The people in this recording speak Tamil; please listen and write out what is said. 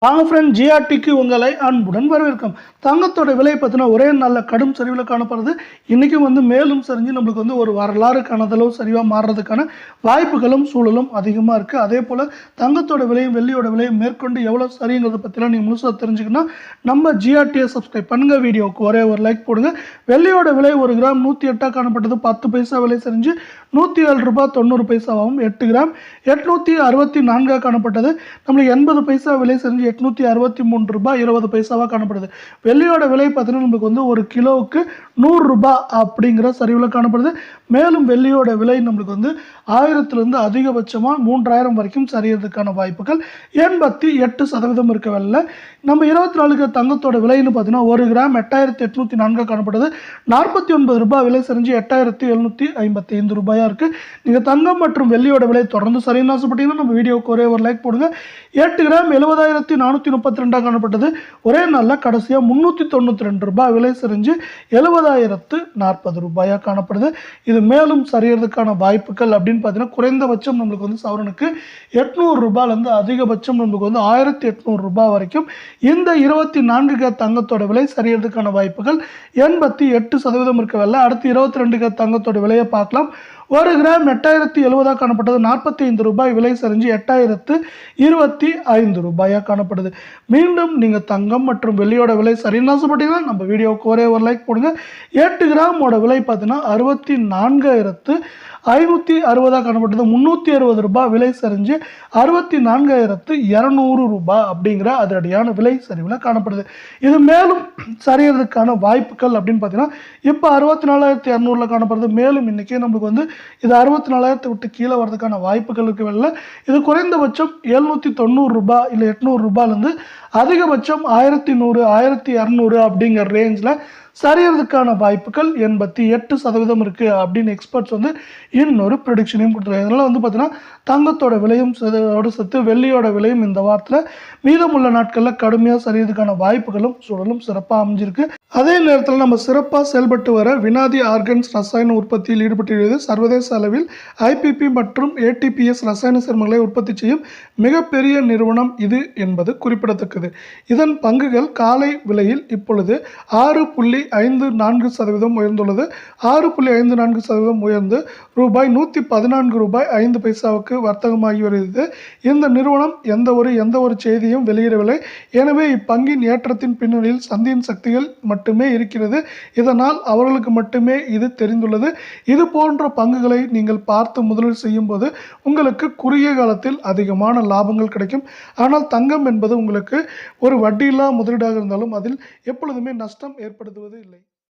வாங்க ஃப்ரெண்ட், ஜிஆர்டிக்கு உங்களை அன்புடன் வரவேற்கும். தங்கத்தோட விலை பார்த்தீங்கன்னா ஒரே நல்ல கடும் சரிவில் காணப்படுறது. இன்றைக்கும் மேலும் சரிஞ்சு நம்மளுக்கு ஒரு வரலாறு காணதளவு சரிவாக மாறுறதுக்கான வாய்ப்புகளும் சூழலும் அதிகமாக இருக்குது. அதே போல் தங்கத்தோட விலையும் வெள்ளியோட விலையும் மேற்கொண்டு எவ்வளோ சரிங்கிறத பற்றிலாம் நீங்கள் முழுசாக தெரிஞ்சுக்கணும். நம்ம ஜிஆர்டியை சப்ஸ்கிரைப் பண்ணுங்கள், வீடியோவுக்கு ஒரே ஒரு லைக் போடுங்க. வெள்ளியோட விலை 1 கிராம் 108 காணப்பட்டது. 10 பைசா விலை சரிஞ்சு 107 ரூபாய் 90 பைசாவாகவும், 8 கிராம் 864 காணப்பட்டது. நம்மளுக்கு 80 பைசா விலை சரிஞ்சு 863 ரூபாய் 20 பைசாவாக காணப்படுது. வெள்ளியோட விலை பார்த்தீங்கன்னா நம்மளுக்கு ஒரு கிலோவுக்கு 100 ரூபாய் அப்படிங்கிற சரிவில் காணப்படுது. மேலும் வெள்ளியோட விலை நம்மளுக்கு 1000 அதிகபட்சமாக 3000 வரைக்கும் சரியறதுக்கான வாய்ப்புகள் 88% இருக்க வேலை. நம்ம 24 தங்கத்தோட விலைன்னு பார்த்தீங்கன்னா 1 கிராம் 8804 காணப்படுது. 49 ரூபாய் விலை சரிஞ்சு 8755 ரூபாயாக இருக்குது. நீங்கள் தங்கம் மற்றும் வெள்ளியோட விலை தொடர்ந்து சரின்னு ஆசைப்பட்டீங்கன்னா நம்ம வீடியோவுக்கு ஒரே ஒரு லைக் போடுங்க. 8 கிராம் 70,432 காணப்பட்டது. ஒரே நாளில் கடைசியாக 392 ரூபாய் விலை சரிஞ்சு 70,040 ரூபாயாக காணப்படுது. இது மேலும் சரியறதுக்கான வாய்ப்புகள் அப்படின்னு பார்த்தீங்கன்னா குறைந்தபட்சம் நம்மளுக்கு சவரனுக்கு 800 ரூபாயிலேருந்து அதிகபட்சம் நம்மளுக்கு 1800 ரூபாய் வரைக்கும் இந்த 24 தங்கத்தோட விலை சரியறதுக்கான வாய்ப்புகள் 88% இருக்க வேலை. அடுத்து 22 தங்கத்தோட விலையை பார்க்கலாம். 1 கிராம் 8070 காணப்பட்டது. 45 ரூபாய் விலை சரிஞ்சு 8025 ரூபாயாக காணப்படுது. மீண்டும் நீங்கள் தங்கம் மற்றும் வெள்ளியோட விலை சரின்னு ஆசைப்பட்டீங்கன்னா நம்ம வீடியோவுக்கு ஒரே ஒரு லைக் போடுங்க. 8 கிராமோட விலை பார்த்தீங்கன்னா 64,560 காணப்பட்டது. 360 ரூபாய் விலை சரிஞ்சு 64,200 ரூபாய் அப்படிங்கிற அதிரடியான விலை சரிவில் காணப்படுது. இது மேலும் சரியறதுக்கான வாய்ப்புகள் அப்படின்னு பார்த்தீங்கன்னா இப்போ 64,200 காணப்படுது. மேலும் இன்னைக்கு நம்மளுக்கு இது 64,000 விட்டு கீழே வரதுக்கான வாய்ப்புகள் இருக்கவில்லை. இது குறைந்தபட்சம் 790 ரூபாய் இல்லை 800 ரூபாயிலேருந்து அதிகபட்சம் 1100 1200 அப்படிங்கிற ரேஞ்சில் சரியறதுக்கான வாய்ப்புகள் 88% இருக்குது அப்படின்னு எக்ஸ்பர்ட்ஸ் இன்னொரு ப்ரெடிக்ஷனையும் கொடுத்துருக்காங்க. இதனால் பார்த்தீங்கன்னா தங்கத்தோட விலையும் சேர்த்து வெள்ளியோட விலையும் இந்த வாரத்தில் மீதமுள்ள நாட்களில் கடுமையாக சரியறதுக்கான வாய்ப்புகளும் சூழலும் சிறப்பாக அமைஞ்சிருக்கு. அதே நேரத்தில் நம்ம சிறப்பாக செயல்பட்டு வர வினாடி ஆர்கன்ஸ் ரசாயன உற்பத்தியில் ஈடுபட்டிருக்கிறது. சர்வதேச அளவில் ஐபிபி மற்றும் ஏடிபிஎஸ் ரசாயன சேர்மங்களை உற்பத்தி செய்யும் மிகப்பெரிய நிறுவனம் இது என்பது குறிப்பிடத்தக்கது. இதன் பங்குகள் காலை விலையில் இப்பொழுது 6.54% உயர்ந்துள்ளது. 6.54% உயர்ந்து ரூபாய் 114 ரூபாய் 5 பைசாவுக்கு வர்த்தகமாகி வருகிறது. இந்த நிறுவனம் எந்த ஒரு செய்தியும் வெளியிடவில்லை. எனவே இப்பங்கின் ஏற்றத்தின் பின்னணியில் சந்தையின் சக்திகள் மட்டுமே இருக்கிறது. இதனால் அவர்களுக்கு மட்டுமே இது தெரிந்துள்ளது. இது போன்ற பங்குகளை நீங்கள் பார்த்து முதலீடு செய்யும் போது உங்களுக்கு குறுகிய காலத்தில் அதிகமான லாபங்கள் கிடைக்கும். ஆனால் தங்கம் என்பது உங்களுக்கு ஒரு வட்டியில்லா முதலீடாக இருந்தாலும் அதில் எப்பொழுதுமே நஷ்டம் ஏற்படுத்துவது இல்லை.